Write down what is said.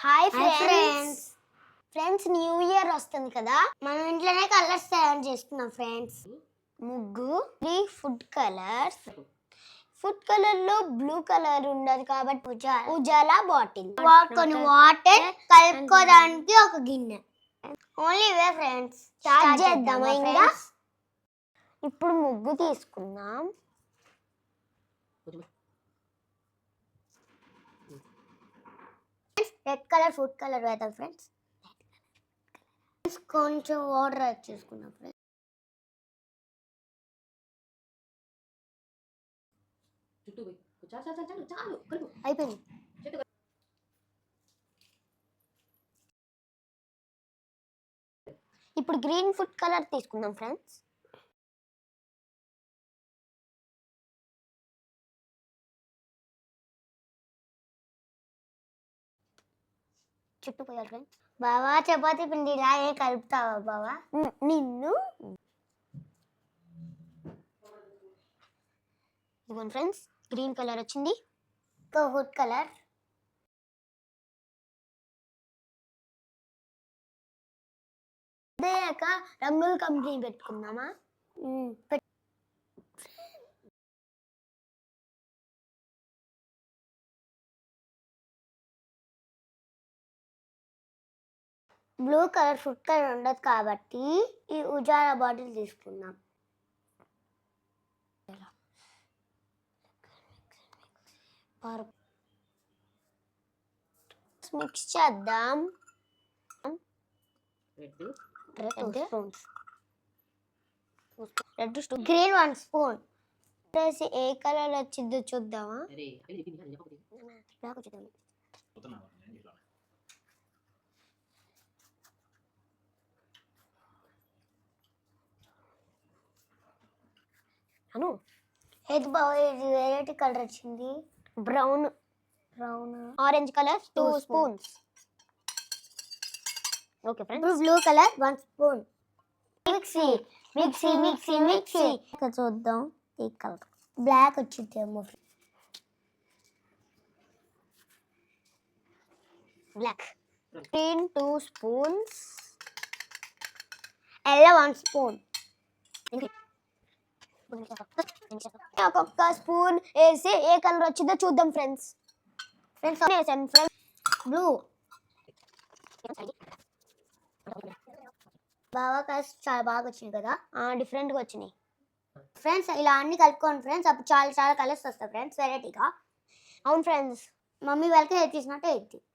Hi friends friends new year వస్తుంది కదా, మనం ఇంట్లోనే కలర్స్ తయారు చేసుకున్నాం ఫ్రెండ్స్. ముగ్గు, 3 ఫుడ్ కలర్స్. ఫుడ్ కలర్ లో బ్లూ కలర్ ఉండదు కాబట్టి ఉజాలా బాటిల్, కొన్ని వాటర్ కలుపుకోవడానికి ఒక గిన్నె. ఓన్లీ ఇవే ఫ్రెండ్స్. స్టార్ట్ చేద్దామా ఇంకా? ఇప్పుడు ముగ్గు తీసుకుందాం. రెడ్ కలర్ ఫుడ్ కలర్ వేద్దాం ఫ్రెండ్స్. కొంచెం వాటర్ యాడ్ చేసుకున్నాం ఫ్రెండ్స్. అయిపోయింది. ఇప్పుడు గ్రీన్ ఫుడ్ కలర్ తీసుకుందాం ఫ్రెండ్స్. చుట్టూ పోయాలి ఫ్రెండ్స్. బావా చపాతీ పిండి ఇలాగే కలుపుతావా బావా? నిన్ను ఇదిగోండి ఫ్రెండ్స్, గ్రీన్ కలర్ వచ్చింది. ఇంకో ఫుడ్ కలర్. అదేక రంగుల కంపెనీ పెట్టుకుందామా? బ్లూ కలర్ ఫుడ్ కలర్ ఉండదు కాబట్టి ఈ ఉజాలా బాటిల్ తీసుకుందాం. మిక్స్ చేద్దాం. Red green 1 spoon. ఏ కలర్ వచ్చిందో చూద్దామా? అను ఏది బావా, ఇది వెరైటీ కలర్ వచ్చింది. Brown orange colour 2 spoons. Okay friends. Blue colour 1 spoon. Mixie mixie mixie mixie. చూద్దాం ఈ కలర్ బ్లాక్ వచ్చిందేమో. Black. Green 2 spoons. Yellow 1 spoon. ఒక్కొక్క స్పూన్ వేసి ఏ కలర్ వచ్చిందో చూద్దాం ఫ్రెండ్స్. Friends blue. బాగా కలిసి చాలా బాగా వచ్చింది కదా. డిఫరెంట్గా వచ్చినాయి ఫ్రెండ్స్. ఇలా అన్ని కలుపుకోండి ఫ్రెండ్స్, అప్పుడు చాలా చాలా కలర్స్ వస్తాయి ఫ్రెండ్స్ వెరైటీగా. అవును ఫ్రెండ్స్. మమ్మీ వాళ్ళకి హెల్ప్ చేసినట్టు అవుతుంది.